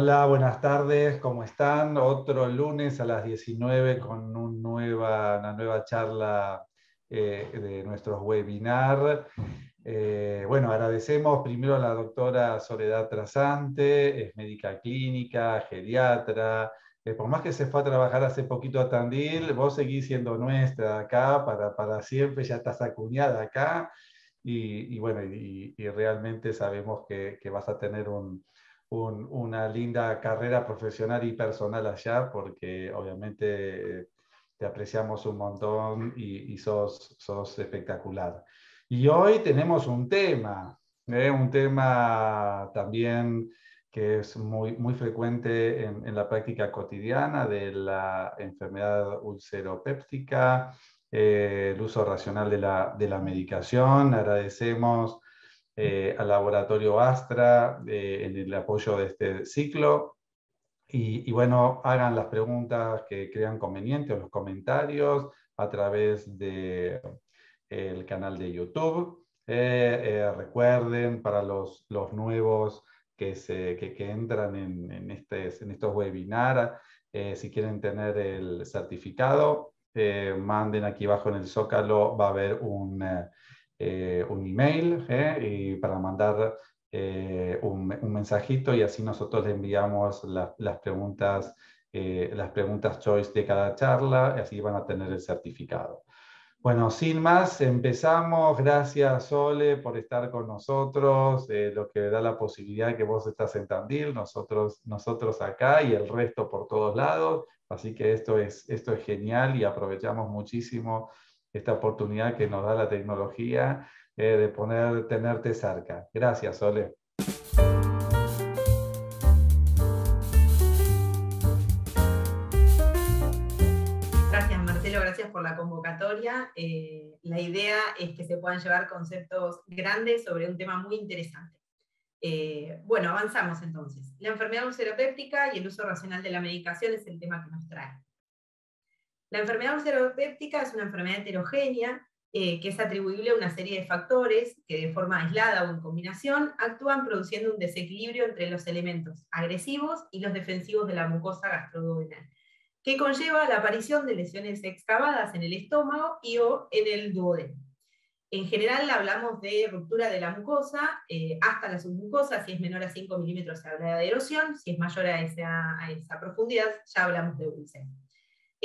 Hola, buenas tardes, ¿cómo están? Otro lunes a las 19 con una nueva charla de nuestros webinar. Bueno, agradecemos primero a la doctora Soledad Trasante, es médica clínica, geriatra. Por más que se fue a trabajar hace poquito a Tandil, vos seguís siendo nuestra acá para siempre, ya estás acuñada acá. Y realmente sabemos que vas a tener una linda carrera profesional y personal allá, porque obviamente te apreciamos un montón y sos espectacular. Y hoy tenemos un tema también que es muy frecuente en la práctica cotidiana de la enfermedad ulceropéptica, el uso racional de la medicación. Agradecemos al laboratorio Astra en el apoyo de este ciclo. Y bueno, hagan las preguntas que crean convenientes o los comentarios a través del canal de YouTube. Recuerden, para los nuevos que entran en estos webinars, si quieren tener el certificado, manden aquí abajo en el Zócalo, va a haber un email y para mandar un mensajito, y así nosotros le enviamos las preguntas choice de cada charla, y así van a tener el certificado. Bueno, sin más, empezamos. Gracias, Sole, por estar con nosotros, lo que da la posibilidad de que vos estás en Tandil, nosotros acá y el resto por todos lados. Así que esto es genial, y aprovechamos muchísimo esta oportunidad que nos da la tecnología de tenerte cerca. Gracias, Sole. Gracias, Marcelo, gracias por la convocatoria. La idea es que se puedan llevar conceptos grandes sobre un tema muy interesante. Bueno, avanzamos entonces. La enfermedad ulceropéptica y el uso racional de la medicación es el tema que nos trae. La enfermedad ulceropéptica es una enfermedad heterogénea que es atribuible a una serie de factores que de forma aislada o en combinación actúan produciendo un desequilibrio entre los elementos agresivos y los defensivos de la mucosa gastroduodenal, que conlleva la aparición de lesiones excavadas en el estómago y o en el duodeno. En general hablamos de ruptura de la mucosa hasta la submucosa. Si es menor a 5 milímetros se habla de erosión, si es mayor a esa profundidad ya hablamos de úlcera.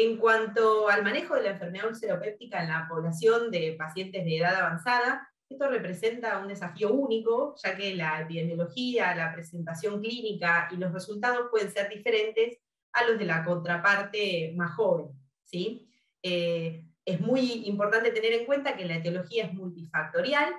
En cuanto al manejo de la enfermedad ulceropéptica en la población de pacientes de edad avanzada, esto representa un desafío único, ya que la epidemiología, la presentación clínica y los resultados pueden ser diferentes a los de la contraparte más joven, ¿sí? Es muy importante tener en cuenta que la etiología es multifactorial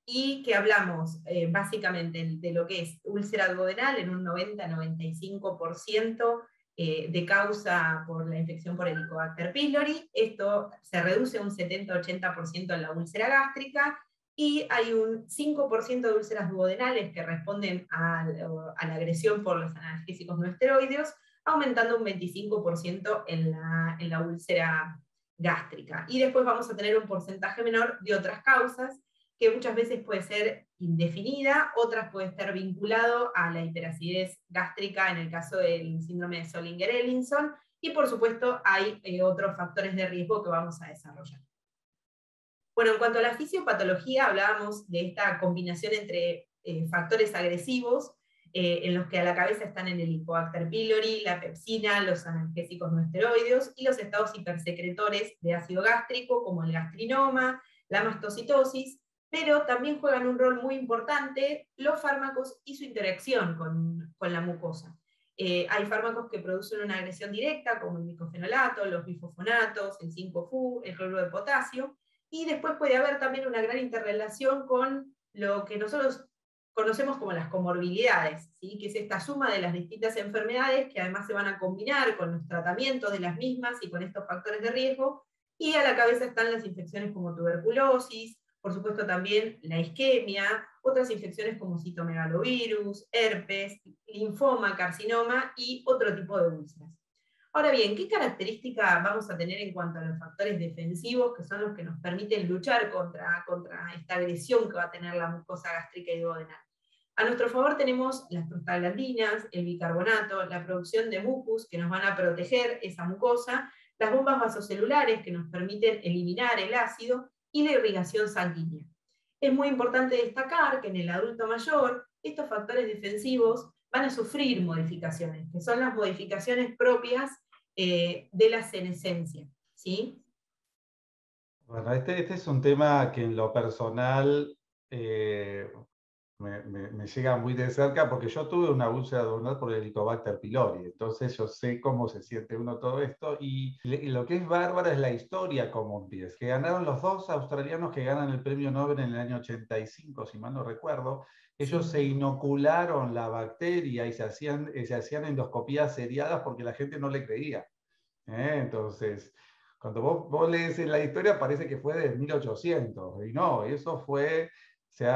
y que hablamos básicamente de lo que es úlcera duodenal en un 90-95% de causa por la infección por Helicobacter pylori. Esto se reduce a un 70-80% en la úlcera gástrica, y hay un 5% de úlceras duodenales que responden a la agresión por los analgésicos no esteroideos, aumentando un 25% en la úlcera gástrica. Y después vamos a tener un porcentaje menor de otras causas, que muchas veces puede ser indefinida, otras puede estar vinculado a la hiperacidez gástrica en el caso del síndrome de Zollinger-Ellison, y por supuesto hay otros factores de riesgo que vamos a desarrollar. Bueno, en cuanto a la fisiopatología, hablábamos de esta combinación entre factores agresivos, en los que a la cabeza están el Helicobacter pylori, la pepsina, los analgésicos no esteroideos, y los estados hipersecretores de ácido gástrico, como el gastrinoma, la mastocitosis, pero también juegan un rol muy importante los fármacos y su interacción con la mucosa. Hay fármacos que producen una agresión directa, como el micofenolato, los bifofonatos, el 5-FU, el cloruro de potasio, y después puede haber también una gran interrelación con lo que nosotros conocemos como las comorbilidades, ¿sí? Que es esta suma de las distintas enfermedades que además se van a combinar con los tratamientos de las mismas y con estos factores de riesgo, y a la cabeza están las infecciones como tuberculosis, por supuesto también la isquemia, otras infecciones como citomegalovirus, herpes, linfoma, carcinoma y otro tipo de úlceras. Ahora bien, ¿qué característica vamos a tener en cuanto a los factores defensivos, que son los que nos permiten luchar contra esta agresión que va a tener la mucosa gástrica y duodenal? A nuestro favor tenemos las prostaglandinas, el bicarbonato, la producción de mucus que nos van a proteger esa mucosa, las bombas vasocelulares que nos permiten eliminar el ácido y la irrigación sanguínea. Es muy importante destacar que en el adulto mayor estos factores defensivos van a sufrir modificaciones, que son las modificaciones propias de la senescencia, ¿sí? Bueno, este es un tema que en lo personal me llega muy de cerca porque yo tuve una úlcera duodenal por el Helicobacter pylori, entonces yo sé cómo se siente uno todo esto y lo que es bárbaro es la historia como empieza, que ganaron los dos australianos que ganan el premio Nobel en el año 85, si mal no recuerdo. Ellos Sí. se inocularon la bacteria y se hacían endoscopías seriadas porque la gente no le creía. Entonces, cuando vos lees en la historia parece que fue de 1800, y no, eso fue, se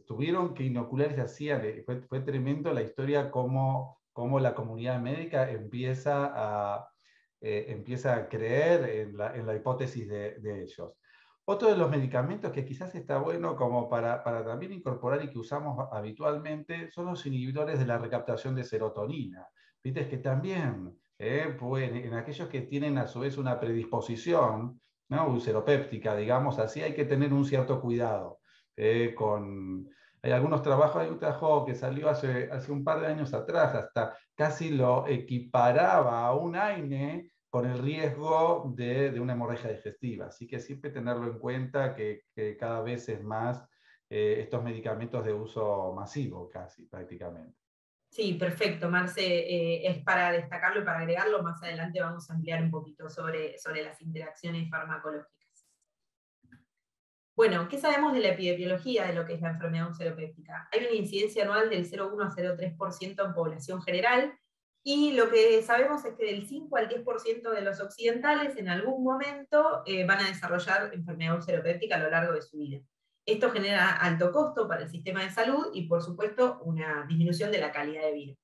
tuvieron que inocular y se hacían, fue tremendo la historia cómo la comunidad médica empieza a creer en la hipótesis de ellos. Otro de los medicamentos que quizás está bueno como para también incorporar y que usamos habitualmente son los inhibidores de la recaptación de serotonina. Viste que también pues, en aquellos que tienen a su vez una predisposición, ¿no? Ulceropéptica, digamos así, hay que tener un cierto cuidado. Hay algunos trabajos, hay un trabajo que salió hace un par de años atrás, hasta casi lo equiparaba a un AINE con el riesgo de una hemorragia digestiva. Así que siempre tenerlo en cuenta que cada vez es más estos medicamentos de uso masivo, casi prácticamente. Sí, perfecto, Marce. Es para destacarlo y para agregarlo. Más adelante vamos a ampliar un poquito sobre las interacciones farmacológicas. Bueno, ¿qué sabemos de la epidemiología de lo que es la enfermedad ulceropéptica? Hay una incidencia anual del 0,1 a 0,3% en población general, y lo que sabemos es que del 5 al 10% de los occidentales en algún momento van a desarrollar enfermedad ulceropéptica a lo largo de su vida. Esto genera alto costo para el sistema de salud y, por supuesto, una disminución de la calidad de vida.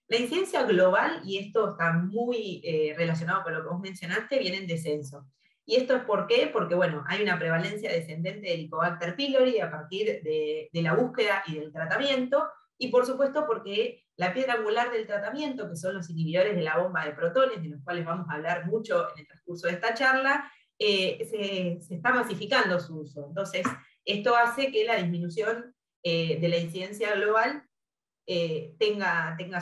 La incidencia global, y esto está muy relacionado con lo que vos mencionaste, viene en descenso. ¿Y esto es por qué? Porque, bueno, hay una prevalencia descendente del Helicobacter pylori a partir de la búsqueda y del tratamiento, y por supuesto porque la piedra angular del tratamiento, que son los inhibidores de la bomba de protones, de los cuales vamos a hablar mucho en el transcurso de esta charla, se está masificando su uso. Entonces, esto hace que la disminución de la incidencia global tenga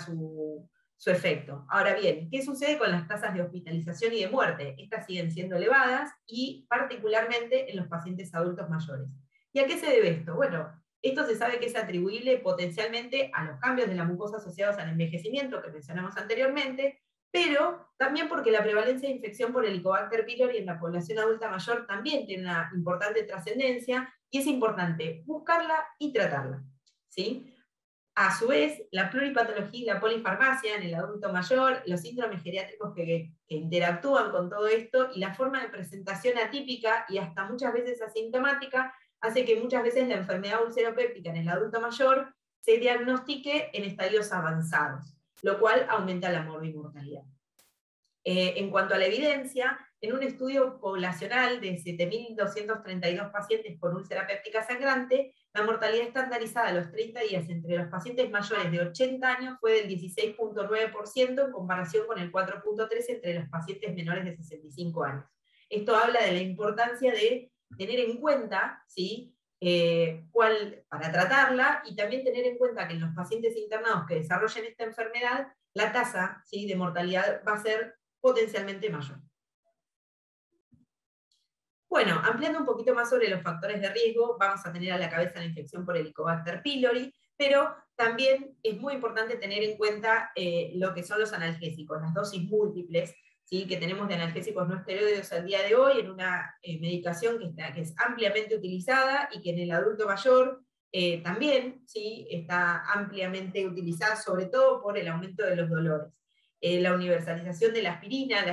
su efecto. Ahora bien, ¿qué sucede con las tasas de hospitalización y de muerte? Estas siguen siendo elevadas y particularmente en los pacientes adultos mayores. ¿Y a qué se debe esto? Bueno, esto se sabe que es atribuible potencialmente a los cambios de la mucosa asociados al envejecimiento que mencionamos anteriormente, pero también porque la prevalencia de infección por Helicobacter pylori en la población adulta mayor también tiene una importante trascendencia y es importante buscarla y tratarla, ¿sí? A su vez, la pluripatología y la polifarmacia en el adulto mayor, los síndromes geriátricos que interactúan con todo esto y la forma de presentación atípica y hasta muchas veces asintomática hace que muchas veces la enfermedad ulceropéptica en el adulto mayor se diagnostique en estadios avanzados, lo cual aumenta la morbimortalidad. En cuanto a la evidencia, en un estudio poblacional de 7.232 pacientes con úlcera péptica sangrante, la mortalidad estandarizada a los 30 días entre los pacientes mayores de 80 años fue del 16,9% en comparación con el 4,3% entre los pacientes menores de 65 años. Esto habla de la importancia de tener en cuenta, ¿sí?, para tratarla, y también tener en cuenta que en los pacientes internados que desarrollen esta enfermedad, la tasa, ¿sí?, de mortalidad va a ser potencialmente mayor. Bueno, ampliando un poquito más sobre los factores de riesgo, vamos a tener a la cabeza la infección por Helicobacter pylori, pero también es muy importante tener en cuenta lo que son los analgésicos, las dosis múltiples, ¿sí?, que tenemos de analgésicos no esteroideos al día de hoy, en una medicación que es ampliamente utilizada y que en el adulto mayor también, ¿sí?, está ampliamente utilizada, sobre todo por el aumento de los dolores. La universalización de la aspirina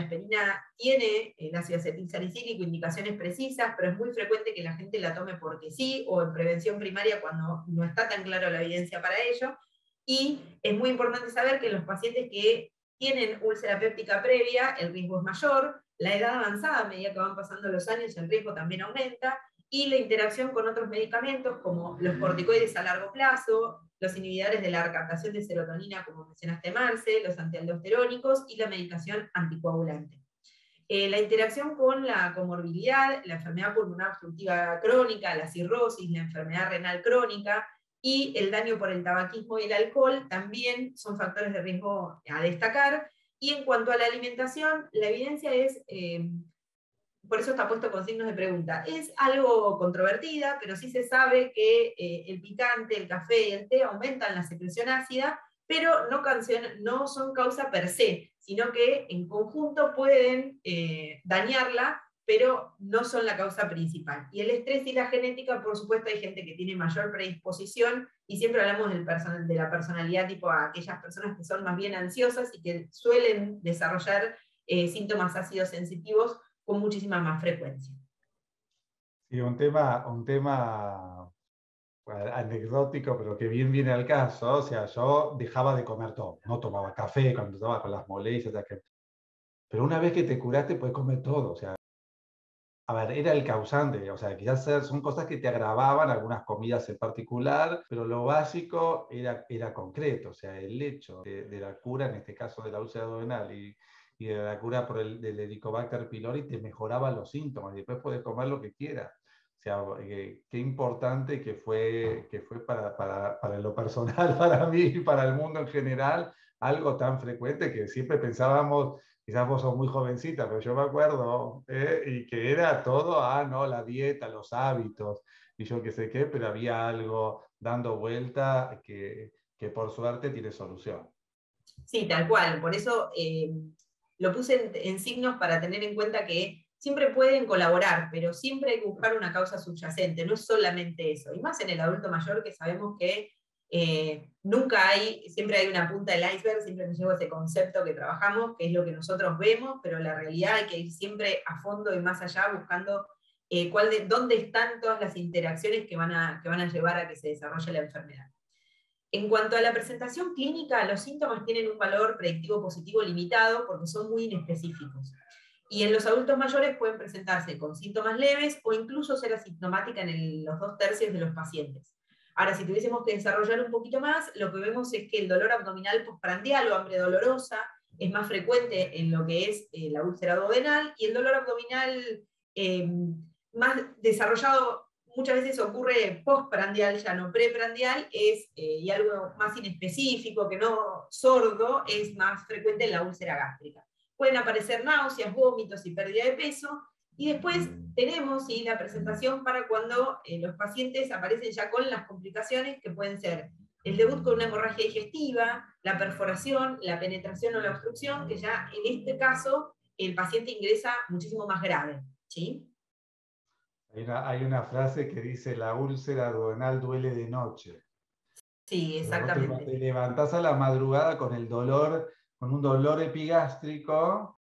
tiene el ácido acetilsalicílico indicaciones precisas, pero es muy frecuente que la gente la tome porque sí, o en prevención primaria cuando no está tan clara la evidencia para ello. Y es muy importante saber que en los pacientes que tienen úlcera péptica previa, el riesgo es mayor, la edad avanzada, a medida que van pasando los años, el riesgo también aumenta, y la interacción con otros medicamentos como los corticoides a largo plazo, los inhibidores de la recaptación de serotonina, como mencionaste Marce, los antialdosterónicos y la medicación anticoagulante. La interacción con la comorbilidad, la enfermedad pulmonar obstructiva crónica, la cirrosis, la enfermedad renal crónica y el daño por el tabaquismo y el alcohol también son factores de riesgo a destacar. Y en cuanto a la alimentación, la evidencia es, por eso está puesto con signos de pregunta, es algo controvertida, pero sí se sabe que el picante, el café y el té aumentan la secreción ácida, pero no son causa per se, sino que en conjunto pueden dañarla, pero no son la causa principal. Y el estrés y la genética, por supuesto, hay gente que tiene mayor predisposición, y siempre hablamos de la personalidad tipo a aquellas personas que son más bien ansiosas y que suelen desarrollar síntomas ácidos sensitivos con muchísima más frecuencia. Sí, un tema anecdótico, pero que bien viene al caso. O sea, yo dejaba de comer todo, no tomaba café cuando estaba con las molestias, pero una vez que te curaste puedes comer todo. O sea, a ver, era el causante, o sea, quizás son cosas que te agravaban, algunas comidas en particular, pero lo básico era concreto. O sea, el hecho de la cura, en este caso de la úlcera duodenal y de la cura del Helicobacter pylori, te mejoraba los síntomas y después podés comer lo que quieras. O sea, qué importante que fue para lo personal, para mí y para el mundo en general, algo tan frecuente que siempre pensábamos, quizás vos sos muy jovencita, pero yo me acuerdo, y que era todo, no, la dieta, los hábitos, y yo qué sé qué, pero había algo dando vuelta que por suerte tiene solución. Sí, tal cual. Por eso lo puse en signos para tener en cuenta que siempre pueden colaborar, pero siempre hay que buscar una causa subyacente, no es solamente eso. Y más en el adulto mayor, que sabemos que siempre hay una punta del iceberg, siempre nos lleva ese concepto que trabajamos, que es lo que nosotros vemos, pero la realidad hay que ir siempre a fondo y más allá buscando dónde están todas las interacciones que van a llevar a que se desarrolle la enfermedad. En cuanto a la presentación clínica, los síntomas tienen un valor predictivo positivo limitado porque son muy inespecíficos. Y en los adultos mayores pueden presentarse con síntomas leves o incluso ser asintomática en los 2/3 de los pacientes. Ahora, si tuviésemos que desarrollar un poquito más, lo que vemos es que el dolor abdominal postprandial o hambre dolorosa es más frecuente en lo que es la úlcera duodenal, y el dolor abdominal más desarrollado muchas veces ocurre postprandial, ya no preprandial, y algo más inespecífico, que no sordo, es más frecuente en la úlcera gástrica. Pueden aparecer náuseas, vómitos y pérdida de peso, y después tenemos la presentación para cuando los pacientes aparecen ya con las complicaciones, que pueden ser el debut con una hemorragia digestiva, la perforación, la penetración o la obstrucción, que ya en este caso el paciente ingresa muchísimo más grave, ¿sí? Hay una frase que dice: la úlcera duodenal duele de noche. Sí, exactamente. Te levantás a la madrugada con el dolor, con un dolor epigástrico,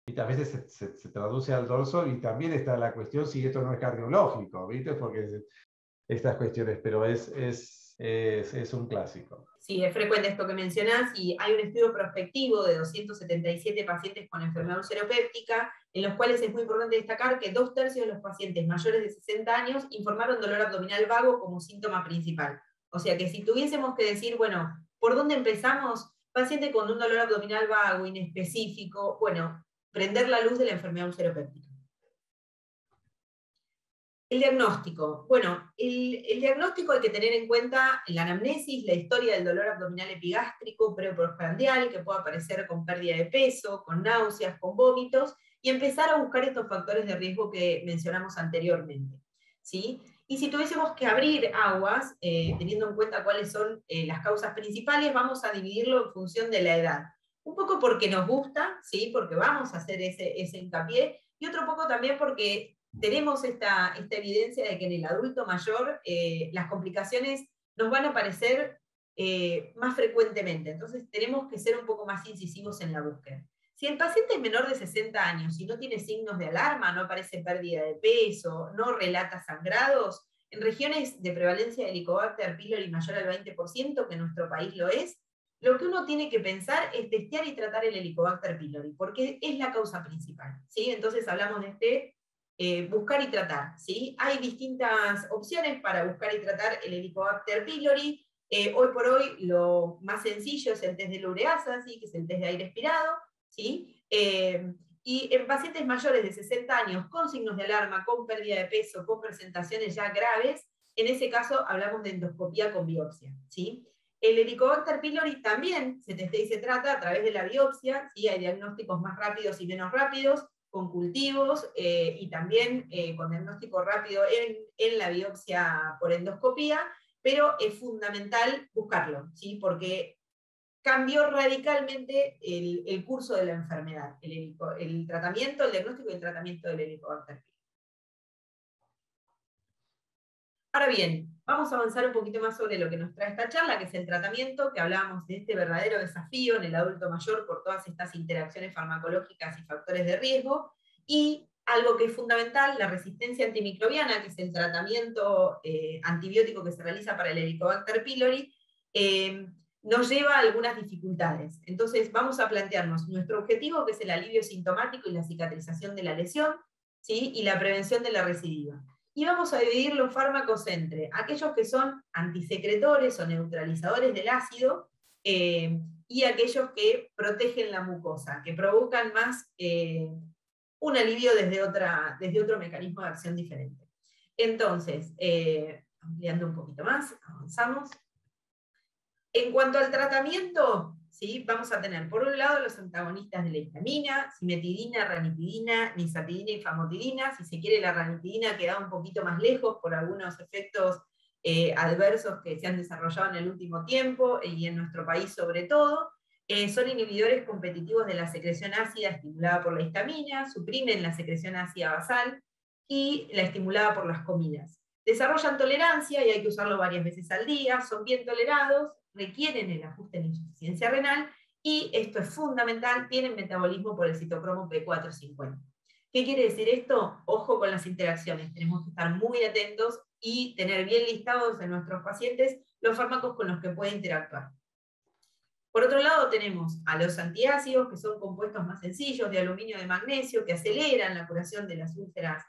y a veces se traduce al dorso, y también está la cuestión si esto no es cardiológico, ¿viste? Porque estas cuestiones, pero es un clásico. Sí, es frecuente esto que mencionás, y hay un estudio prospectivo de 277 pacientes con enfermedad ulceropéptica, en los cuales es muy importante destacar que 2/3 de los pacientes mayores de 60 años informaron dolor abdominal vago como síntoma principal. O sea que si tuviésemos que decir, bueno, ¿por dónde empezamos? Paciente con un dolor abdominal vago, inespecífico, bueno, prender la luz de la enfermedad ulceropéptica. El diagnóstico. Bueno, el diagnóstico hay que tener en cuenta la anamnesis, la historia del dolor abdominal epigástrico prepostprandial, que puede aparecer con pérdida de peso, con náuseas, con vómitos, y empezar a buscar estos factores de riesgo que mencionamos anteriormente, ¿sí? Y si tuviésemos que abrir aguas, teniendo en cuenta cuáles son las causas principales, vamos a dividirlo en función de la edad. Un poco porque nos gusta, ¿sí? Porque vamos a hacer ese hincapié, y otro poco también porque tenemos esta evidencia de que en el adulto mayor las complicaciones nos van a aparecer más frecuentemente. Entonces tenemos que ser un poco más incisivos en la búsqueda. Si el paciente es menor de 60 años y no tiene signos de alarma, no aparece pérdida de peso, no relata sangrados, en regiones de prevalencia de Helicobacter pylori mayor al 20%, que en nuestro país lo es, lo que uno tiene que pensar es testear y tratar el Helicobacter pylori, porque es la causa principal, ¿sí? Entonces hablamos de buscar y tratar, ¿sí? Hay distintas opciones para buscar y tratar el Helicobacter pylori. Hoy por hoy lo más sencillo es el test de la ureasa, ¿sí? Que es el test de aire expirado, ¿sí? Y en pacientes mayores de 60 años con signos de alarma, con pérdida de peso, con presentaciones ya graves, en ese caso hablamos de endoscopía con biopsia, ¿sí? El Helicobacter pylori también se testea y se trata a través de la biopsia, ¿sí? Hay diagnósticos más rápidos y menos rápidos, con cultivos y también con diagnóstico rápido en la biopsia por endoscopía, pero es fundamental buscarlo, ¿sí? Porque cambió radicalmente el curso de la enfermedad, el tratamiento, el diagnóstico y el tratamiento del Helicobacter pylori. Ahora bien, vamos a avanzar un poquito más sobre lo que nos trae esta charla, que es el tratamiento, que hablábamos de este verdadero desafío en el adulto mayor por todas estas interacciones farmacológicas y factores de riesgo, y algo que es fundamental, la resistencia antimicrobiana, que es el tratamiento antibiótico que se realiza para el Helicobacter pylori, nos lleva a algunas dificultades. Entonces vamos a plantearnos nuestro objetivo, que es el alivio sintomático y la cicatrización de la lesión, ¿sí? Y la prevención de la recidiva. Y vamos a dividir los fármacos entre aquellos que son antisecretores o neutralizadores del ácido y aquellos que protegen la mucosa, que provocan más un alivio desde otro mecanismo de acción diferente. Entonces, ampliando un poquito más, avanzamos. En cuanto al tratamiento, ¿sí? Vamos a tener por un lado los antagonistas de la histamina, cimetidina, ranitidina, nizatidina y famotidina. Si se quiere, la ranitidina queda un poquito más lejos por algunos efectos adversos que se han desarrollado en el último tiempo y en nuestro país sobre todo. Son inhibidores competitivos de la secreción ácida estimulada por la histamina, suprimen la secreción ácida basal y la estimulada por las comidas. Desarrollan tolerancia y hay que usarlo varias veces al día, son bien tolerados, requieren el ajuste en insuficiencia renal y, esto es fundamental, tienen metabolismo por el citocromo P450. ¿Qué quiere decir esto? Ojo con las interacciones, tenemos que estar muy atentos y tener bien listados en nuestros pacientes los fármacos con los que puede interactuar. Por otro lado tenemos a los antiácidos, que son compuestos más sencillos de aluminio y de magnesio, que aceleran la curación de las úlceras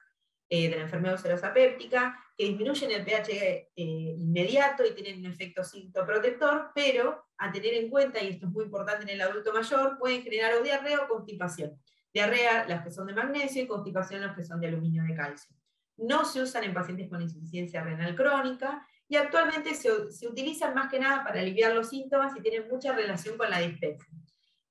de la enfermedad ulcerosa péptica, que disminuyen el pH inmediato y tienen un efecto cintoprotector, pero a tener en cuenta, y esto es muy importante en el adulto mayor, pueden generar o diarrea o constipación. Diarrea las que son de magnesio y constipación las que son de aluminio de calcio. No se usan en pacientes con insuficiencia renal crónica y actualmente se utilizan más que nada para aliviar los síntomas y tienen mucha relación con la dispepsia.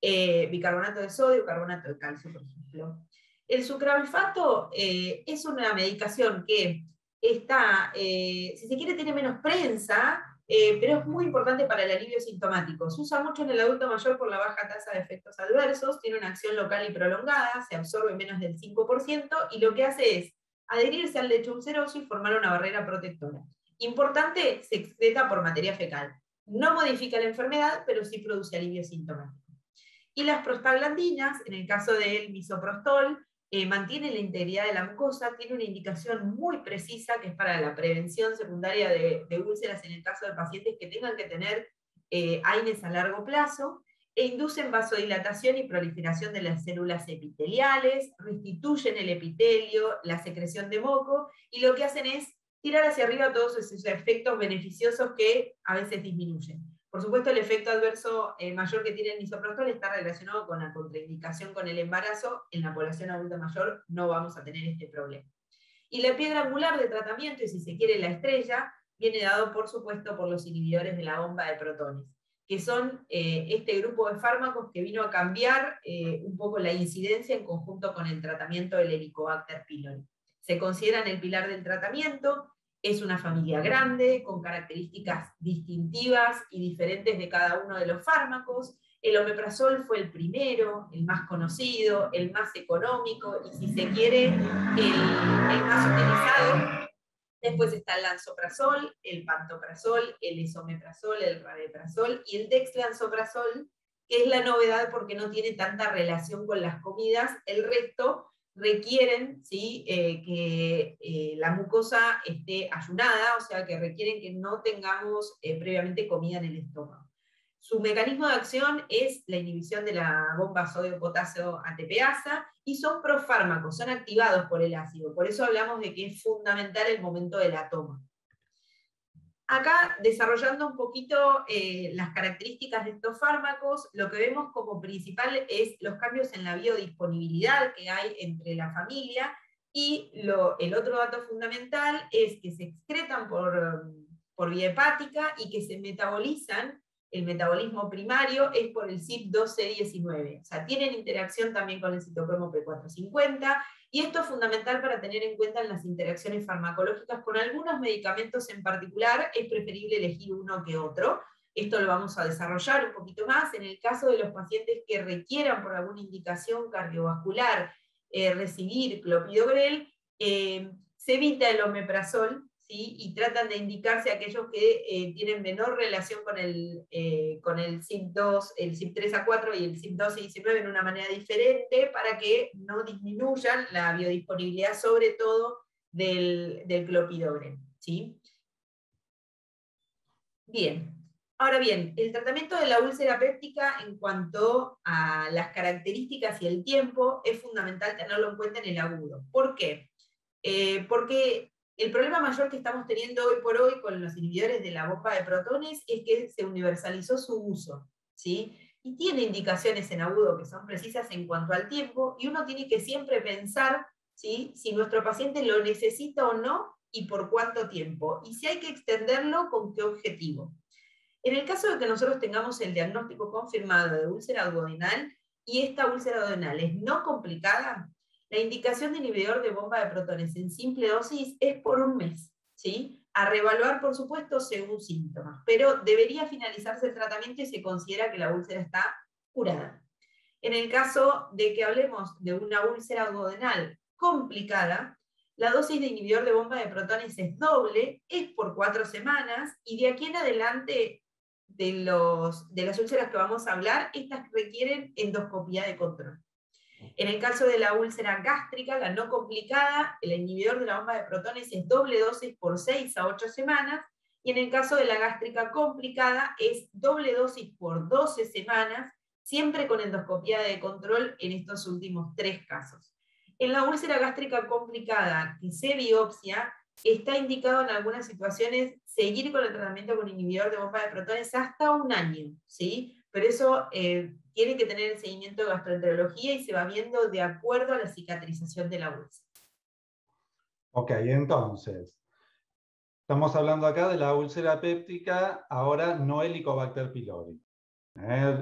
Bicarbonato de sodio, carbonato de calcio, por ejemplo. El sucralfato es una medicación que está, si se quiere, tiene menos prensa, pero es muy importante para el alivio sintomático. Se usa mucho en el adulto mayor por la baja tasa de efectos adversos, tiene una acción local y prolongada, se absorbe menos del 5%, y lo que hace es adherirse al lecho ulceroso y formar una barrera protectora. Importante, se excreta por materia fecal. No modifica la enfermedad, pero sí produce alivio sintomático. Y las prostaglandinas, en el caso del misoprostol, mantiene la integridad de la mucosa, tiene una indicación muy precisa que es para la prevención secundaria de úlceras en el caso de pacientes que tengan que tener AINES a largo plazo, e inducen vasodilatación y proliferación de las células epiteliales, restituyen el epitelio, la secreción de moco, y lo que hacen es tirar hacia arriba todos esos efectos beneficiosos que a veces disminuyen. Por supuesto, el efecto adverso mayor que tiene el misoprostol está relacionado con la contraindicación con el embarazo. En la población adulta mayor no vamos a tener este problema. Y la piedra angular de tratamiento, y si se quiere la estrella, viene dado, por supuesto, por los inhibidores de la bomba de protones, que son este grupo de fármacos que vino a cambiar un poco la incidencia en conjunto con el tratamiento del Helicobacter pylori. Se consideran el pilar del tratamiento. Es una familia grande, con características distintivas y diferentes de cada uno de los fármacos. El omeprazol fue el primero, el más conocido, el más económico, y si se quiere, el más utilizado. Después está el lansoprazol, el pantoprazol, el esomeprazol, el rabeprazol y el dexlansoprazol, que es la novedad porque no tiene tanta relación con las comidas. El resto requieren, ¿sí? Que la mucosa esté ayunada, o sea que requieren que no tengamos previamente comida en el estómago. Su mecanismo de acción es la inhibición de la bomba sodio-potasio ATPasa y son profármacos, son activados por el ácido. Por eso hablamos de que es fundamental el momento de la toma. Acá, desarrollando un poquito las características de estos fármacos, lo que vemos como principal es los cambios en la biodisponibilidad que hay entre la familia, y el otro dato fundamental es que se excretan por vía hepática y que se metabolizan. El metabolismo primario es por el CYP12D19, o sea, tienen interacción también con el citocromo P450, y esto es fundamental para tener en cuenta en las interacciones farmacológicas con algunos medicamentos en particular. Es preferible elegir uno que otro. Esto lo vamos a desarrollar un poquito más. En el caso de los pacientes que requieran por alguna indicación cardiovascular recibir clopidogrel, se evita el omeprazol, ¿sí? Y tratan de indicarse a aquellos que tienen menor relación con el CYP2, el CYP3A4 y el CYP12D19 en una manera diferente, para que no disminuyan la biodisponibilidad, sobre todo del clopidogrel, ¿sí? Bien. Ahora bien, el tratamiento de la úlcera péptica en cuanto a las características y el tiempo es fundamental tenerlo en cuenta en el agudo. ¿Por qué? Porque el problema mayor que estamos teniendo hoy por hoy con los inhibidores de la bomba de protones es que se universalizó su uso, ¿sí? Y tiene indicaciones en agudo que son precisas en cuanto al tiempo, y uno tiene que siempre pensar, ¿sí?, si nuestro paciente lo necesita o no y por cuánto tiempo, y si hay que extenderlo, con qué objetivo. En el caso de que nosotros tengamos el diagnóstico confirmado de úlcera duodenal y esta úlcera duodenal es no complicada, la indicación de inhibidor de bomba de protones en simple dosis es por un mes, ¿sí? A reevaluar, por supuesto, según síntomas, pero debería finalizarse el tratamiento y se considera que la úlcera está curada. En el caso de que hablemos de una úlcera duodenal complicada, la dosis de inhibidor de bomba de protones es doble, es por 4 semanas, y de aquí en adelante de las úlceras que vamos a hablar, estas requieren endoscopía de control. En el caso de la úlcera gástrica, la no complicada, el inhibidor de la bomba de protones es doble dosis por 6 a 8 semanas, y en el caso de la gástrica complicada es doble dosis por 12 semanas, siempre con endoscopía de control en estos últimos 3 casos. En la úlcera gástrica complicada que se biopsia, está indicado en algunas situaciones seguir con el tratamiento con inhibidor de bomba de protones hasta 1 año, ¿sí? Pero eso tiene que tener el seguimiento de gastroenterología y se va viendo de acuerdo a la cicatrización de la úlcera. Ok, entonces, estamos hablando acá de la úlcera péptica, ahora no Helicobacter pylori.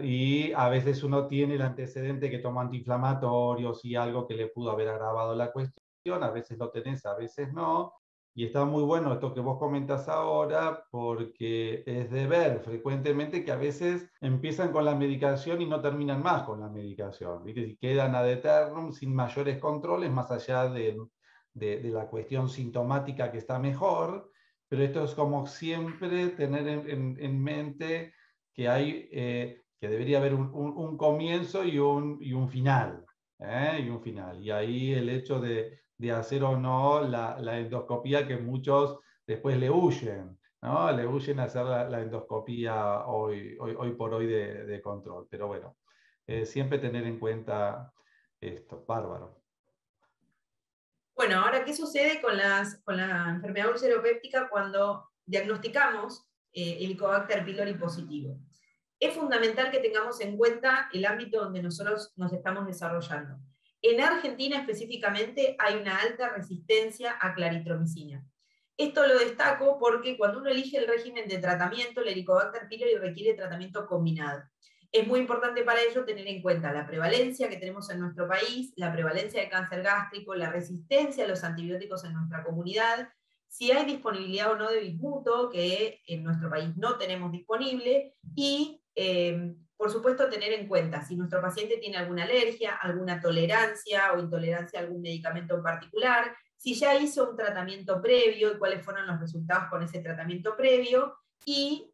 Y a veces uno tiene el antecedente que toma antiinflamatorios y algo que le pudo haber agravado la cuestión, a veces lo tenés, a veces no. Y está muy bueno esto que vos comentas ahora, porque es de ver frecuentemente que a veces empiezan con la medicación y no terminan más con la medicación, ¿viste? Y quedan ad eternum sin mayores controles, más allá de la cuestión sintomática que está mejor. Pero esto es como siempre tener en mente que hay, que debería haber un comienzo y un final. Y un final. Y ahí el hecho de hacer o no la endoscopía, que muchos después le huyen, ¿no? Le huyen a hacer la endoscopía hoy por hoy de control. Pero bueno, siempre tener en cuenta esto. Bárbaro. Bueno, ahora, ¿qué sucede con la enfermedad ulceropéptica cuando diagnosticamos Helicobacter pylori positivo? Es fundamental que tengamos en cuenta el ámbito donde nosotros nos estamos desarrollando. En Argentina específicamente hay una alta resistencia a claritromicina. Esto lo destaco porque cuando uno elige el régimen de tratamiento, el Helicobacter pylori requiere tratamiento combinado. Es muy importante para ello tener en cuenta la prevalencia que tenemos en nuestro país, la prevalencia de cáncer gástrico, la resistencia a los antibióticos en nuestra comunidad, si hay disponibilidad o no de bismuto, que en nuestro país no tenemos disponible, y por supuesto tener en cuenta si nuestro paciente tiene alguna alergia, alguna tolerancia o intolerancia a algún medicamento en particular, si ya hizo un tratamiento previo y cuáles fueron los resultados con ese tratamiento previo, y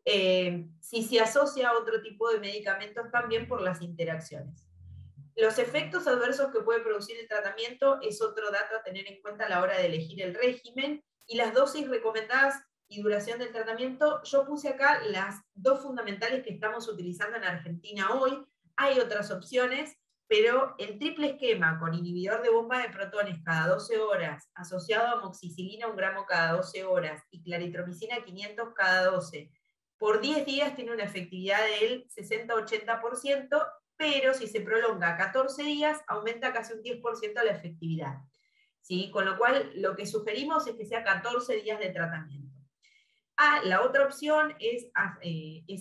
si se asocia a otro tipo de medicamentos también por las interacciones. Los efectos adversos que puede producir el tratamiento es otro dato a tener en cuenta a la hora de elegir el régimen, y las dosis recomendadas y duración del tratamiento, yo puse acá las dos fundamentales que estamos utilizando en Argentina hoy. Hay otras opciones, pero el triple esquema con inhibidor de bomba de protones cada 12 horas, asociado a amoxicilina 1 gramo cada 12 horas y claritromicina 500 cada 12, por 10 días tiene una efectividad del 60-80%, pero si se prolonga a 14 días, aumenta casi un 10% la efectividad. ¿Sí? Con lo cual, lo que sugerimos es que sea 14 días de tratamiento. La otra opción es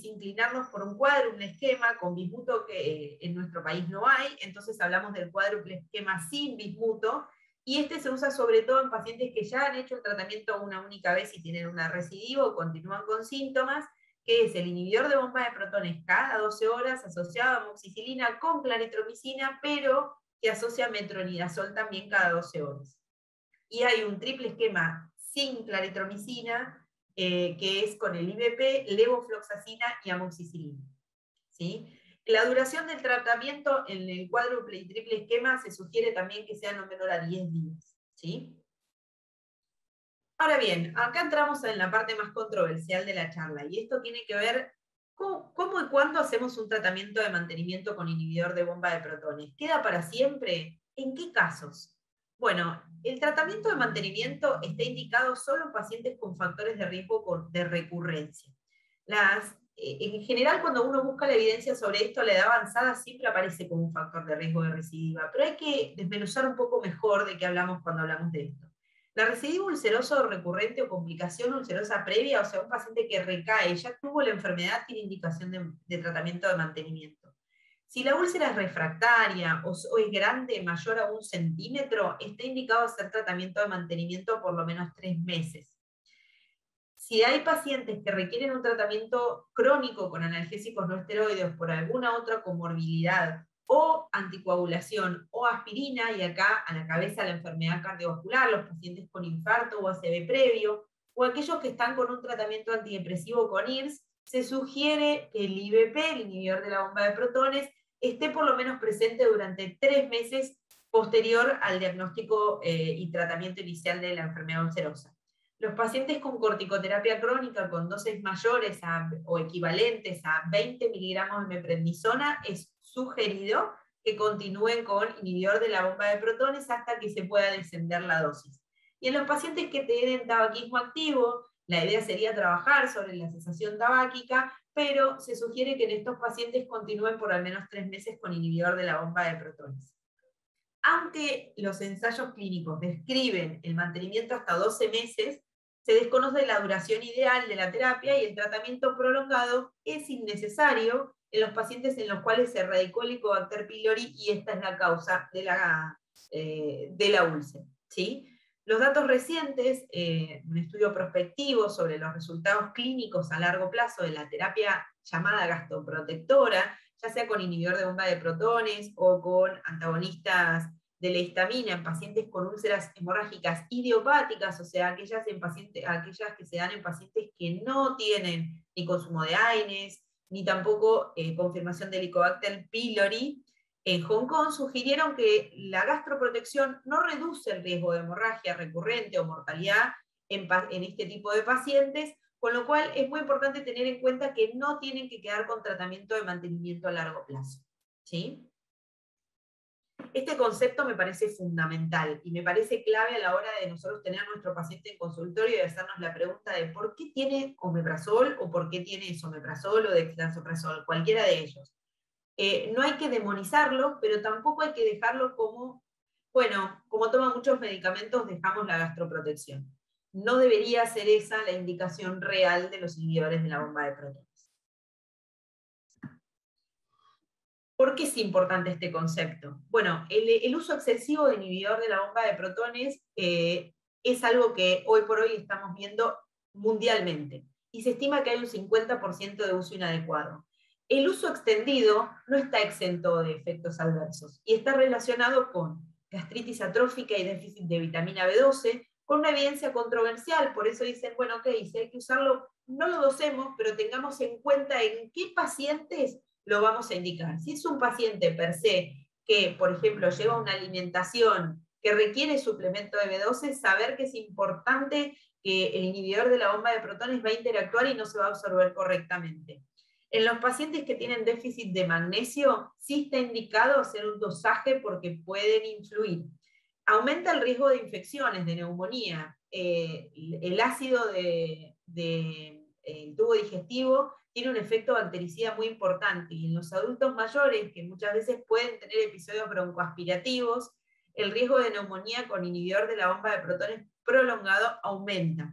inclinarnos por un cuádruple, un esquema con bismuto que en nuestro país no hay, entonces hablamos del cuádruple esquema sin bismuto, y este se usa sobre todo en pacientes que ya han hecho el tratamiento una única vez y tienen una recidiva o continúan con síntomas, que es el inhibidor de bomba de protones cada 12 horas asociado a amoxicilina con claritromicina, pero que asocia metronidazol también cada 12 horas. Y hay un triple esquema sin claritromicina, que es con el IBP, levofloxacina y amoxicilina. ¿Sí? La duración del tratamiento en el cuádruple y triple esquema se sugiere también que sea no menor a 10 días. ¿Sí? Ahora bien, acá entramos en la parte más controversial de la charla, y esto tiene que ver cómo y cuándo hacemos un tratamiento de mantenimiento con inhibidor de bomba de protones. ¿Queda para siempre? ¿En qué casos? Bueno, el tratamiento de mantenimiento está indicado solo en pacientes con factores de riesgo de recurrencia. En general, cuando uno busca la evidencia sobre esto, la edad avanzada siempre aparece como un factor de riesgo de recidiva, pero hay que desmenuzar un poco mejor de qué hablamos cuando hablamos de esto. La recidiva ulcerosa recurrente o complicación ulcerosa previa, o sea, un paciente que recae, ya tuvo la enfermedad, tiene indicación de tratamiento de mantenimiento. Si la úlcera es refractaria o es grande, mayor a 1 centímetro, está indicado hacer tratamiento de mantenimiento por lo menos 3 meses. Si hay pacientes que requieren un tratamiento crónico con analgésicos no esteroides por alguna otra comorbilidad, o anticoagulación o aspirina, y acá a la cabeza la enfermedad cardiovascular, los pacientes con infarto o ACV previo, o aquellos que están con un tratamiento antidepresivo con IRS, se sugiere que el IBP, el inhibidor de la bomba de protones, esté por lo menos presente durante 3 meses posterior al diagnóstico y tratamiento inicial de la enfermedad ulcerosa. Los pacientes con corticoterapia crónica con dosis mayores o equivalentes a 20 miligramos de meprednisona es sugerido que continúen con inhibidor de la bomba de protones hasta que se pueda descender la dosis. Y en los pacientes que tienen tabaquismo activo, la idea sería trabajar sobre la cesación tabáquica, pero se sugiere que en estos pacientes continúen por al menos 3 meses con inhibidor de la bomba de protones. Aunque los ensayos clínicos describen el mantenimiento hasta 12 meses, se desconoce la duración ideal de la terapia y el tratamiento prolongado es innecesario en los pacientes en los cuales se erradicó el Helicobacter pylori y esta es la causa de la úlcera. ¿Sí? Los datos recientes, un estudio prospectivo sobre los resultados clínicos a largo plazo de la terapia llamada gastroprotectora, ya sea con inhibidor de bomba de protones o con antagonistas de la histamina en pacientes con úlceras hemorrágicas idiopáticas, o sea, aquellas que se dan en pacientes que no tienen ni consumo de AINES, ni tampoco confirmación del Helicobacter pylori, en Hong Kong sugirieron que la gastroprotección no reduce el riesgo de hemorragia recurrente o mortalidad en este tipo de pacientes, con lo cual es muy importante tener en cuenta que no tienen que quedar con tratamiento de mantenimiento a largo plazo. ¿Sí? Este concepto me parece fundamental y me parece clave a la hora de nosotros tener a nuestro paciente en consultorio y hacernos la pregunta de por qué tiene omeprazol o por qué tiene esomeprazol o dexlansoprazol, cualquiera de ellos. No hay que demonizarlo, pero tampoco hay que dejarlo como, bueno, como toma muchos medicamentos, dejamos la gastroprotección. No debería ser esa la indicación real de los inhibidores de la bomba de protones. ¿Por qué es importante este concepto? Bueno, el uso excesivo de inhibidor de la bomba de protones es algo que hoy por hoy estamos viendo mundialmente, y se estima que hay un 50% de uso inadecuado. El uso extendido no está exento de efectos adversos, y está relacionado con gastritis atrófica y déficit de vitamina B12, con una evidencia controversial. Por eso dicen, bueno, ok, si hay que usarlo, no lo dosemos, pero tengamos en cuenta en qué pacientes lo vamos a indicar. Si es un paciente per se que, por ejemplo, lleva una alimentación que requiere suplemento de B12, saber que es importante que el inhibidor de la bomba de protones va a interactuar y no se va a absorber correctamente. En los pacientes que tienen déficit de magnesio, sí está indicado hacer un dosaje porque pueden influir. Aumenta el riesgo de infecciones, de neumonía. El ácido del tubo digestivo tiene un efecto bactericida muy importante, y en los adultos mayores, que muchas veces pueden tener episodios broncoaspirativos, el riesgo de neumonía con inhibidor de la bomba de protones prolongado aumenta.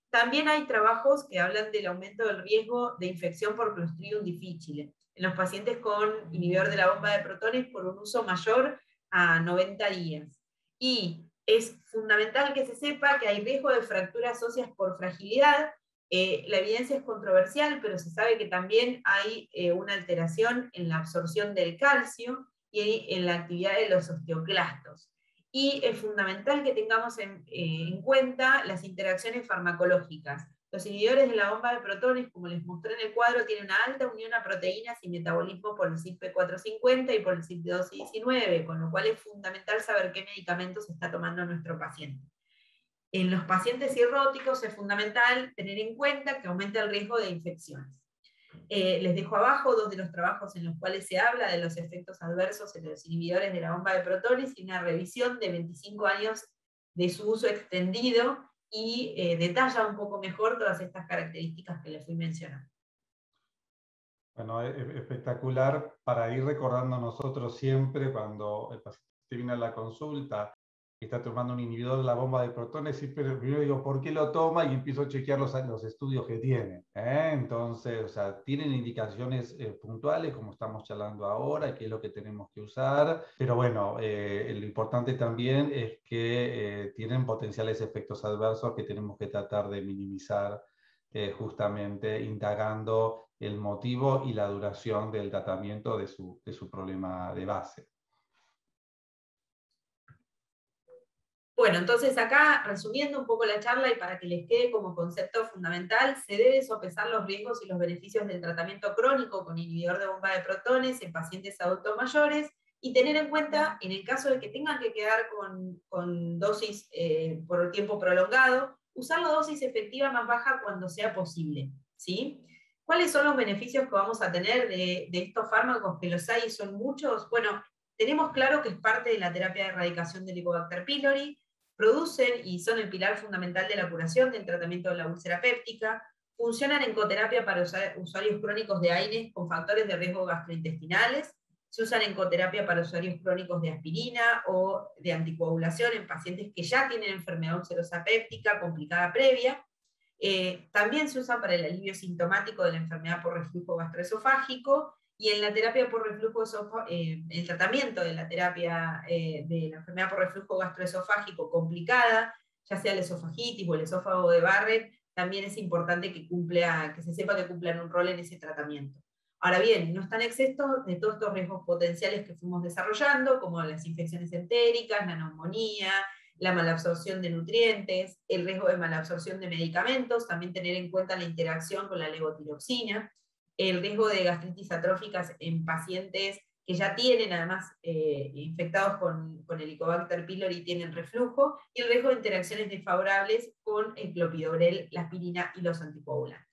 También hay trabajos que hablan del aumento del riesgo de infección por Clostridium difficile en los pacientes con inhibidor de la bomba de protones por un uso mayor a 90 días. Y es fundamental que se sepa que hay riesgo de fracturas óseas por fragilidad. La evidencia es controversial, pero se sabe que también hay una alteración en la absorción del calcio y en la actividad de los osteoclastos. Y es fundamental que tengamos en cuenta las interacciones farmacológicas. Los inhibidores de la bomba de protones, como les mostré en el cuadro, tienen una alta unión a proteínas y metabolismo por el CYP450 y por el CYP219, con lo cual es fundamental saber qué medicamentos está tomando nuestro paciente. En los pacientes cirróticos es fundamental tener en cuenta que aumenta el riesgo de infecciones. Les dejo abajo dos de los trabajos en los cuales se habla de los efectos adversos en los inhibidores de la bomba de protones y una revisión de 25 años de su uso extendido y detalla un poco mejor todas estas características que les fui mencionando. Bueno, espectacular para ir recordando nosotros siempre cuando el paciente viene a la consulta y está tomando un inhibidor de la bomba de protones, siempre primero digo, ¿por qué lo toma? Y empiezo a chequear los estudios que tiene. Entonces, o sea, tienen indicaciones puntuales, como estamos charlando ahora, qué es lo que tenemos que usar, pero bueno, lo importante también es que tienen potenciales efectos adversos que tenemos que tratar de minimizar, justamente indagando el motivo y la duración del tratamiento de su problema de base. Bueno, entonces acá, resumiendo un poco la charla y para que les quede como concepto fundamental, se debe sopesar los riesgos y los beneficios del tratamiento crónico con inhibidor de bomba de protones en pacientes adultos mayores y tener en cuenta, en el caso de que tengan que quedar con dosis por tiempo prolongado, usar la dosis efectiva más baja cuando sea posible, ¿sí? ¿Cuáles son los beneficios que vamos a tener de estos fármacos, que los hay y son muchos? Bueno, tenemos claro que es parte de la terapia de erradicación del Helicobacter pylori, producen y son el pilar fundamental de la curación del tratamiento de la úlcera péptica, funcionan en coterapia para usuarios crónicos de AINES con factores de riesgo gastrointestinales, se usan en coterapia para usuarios crónicos de aspirina o de anticoagulación en pacientes que ya tienen enfermedad ulcerosa péptica complicada previa. También se usa para el alivio sintomático de la enfermedad por reflujo gastroesofágico, y en la terapia por reflujo el tratamiento de la terapia de la enfermedad por reflujo gastroesofágico complicada, ya sea la esofagitis o el esófago de Barrett, también es importante que se sepa que cumplan un rol en ese tratamiento. Ahora bien, no están exentos de todos estos riesgos potenciales que fuimos desarrollando, como las infecciones entéricas, la neumonía, la malabsorción de nutrientes, el riesgo de malabsorción de medicamentos, también tener en cuenta la interacción con la levotiroxina, el riesgo de gastritis atróficas en pacientes que ya tienen además infectados con Helicobacter pylori y tienen reflujo, y el riesgo de interacciones desfavorables con el clopidogrel, la aspirina y los anticoagulantes.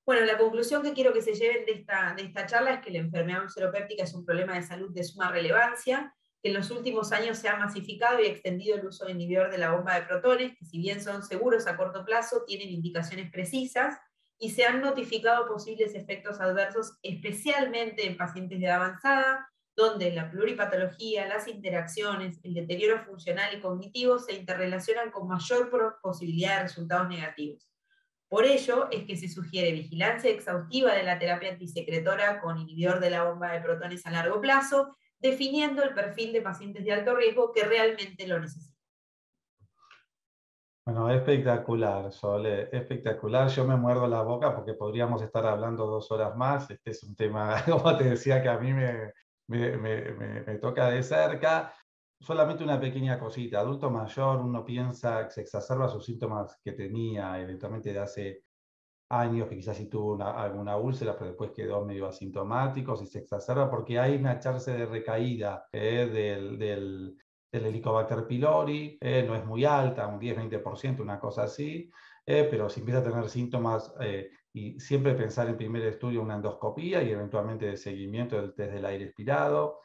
Bueno, la conclusión que quiero que se lleven de esta charla es que la enfermedad ulceropéptica es un problema de salud de suma relevancia, que en los últimos años se ha masificado y extendido el uso de inhibidor de la bomba de protones, que si bien son seguros a corto plazo, tienen indicaciones precisas, y se han notificado posibles efectos adversos, especialmente en pacientes de edad avanzada, donde la pluripatología, las interacciones, el deterioro funcional y cognitivo se interrelacionan con mayor posibilidad de resultados negativos. Por ello es que se sugiere vigilancia exhaustiva de la terapia antisecretora con inhibidor de la bomba de protones a largo plazo, definiendo el perfil de pacientes de alto riesgo que realmente lo necesitan. Bueno, espectacular, Sole, espectacular. Yo me muerdo la boca porque podríamos estar hablando 2 horas más. Este es un tema, como te decía, que a mí me toca de cerca. Solamente una pequeña cosita. Adulto mayor, uno piensa que se exacerba sus síntomas que tenía eventualmente de hace años, que quizás sí tuvo alguna úlcera, pero después quedó medio asintomático, si se exacerba, porque hay una chance de recaída del del Helicobacter pylori, no es muy alta, un 10-20%, una cosa así, pero si empieza a tener síntomas, y siempre pensar en primer estudio una endoscopía y eventualmente de seguimiento del test del aire expirado,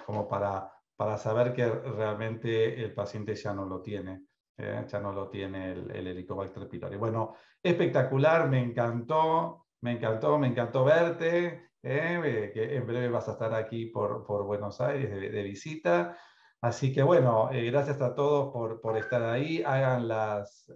como para saber que realmente el paciente ya no lo tiene. Ya no lo tiene el Helicobacter pylori. Bueno, espectacular, me encantó, me encantó, me encantó verte, que en breve vas a estar aquí por Buenos Aires de visita. Así que bueno, gracias a todos por estar ahí. Hagan las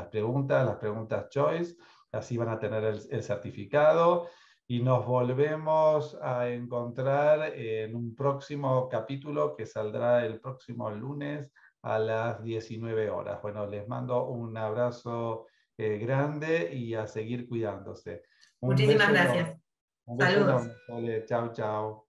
preguntas choice, así van a tener el certificado. Y nos volvemos a encontrar en un próximo capítulo que saldrá el próximo lunes a las 19 horas. Bueno, les mando un abrazo grande y a seguir cuidándose. Un Muchísimas beso enorme. gracias. Un beso Saludos. enorme. Chao, chao.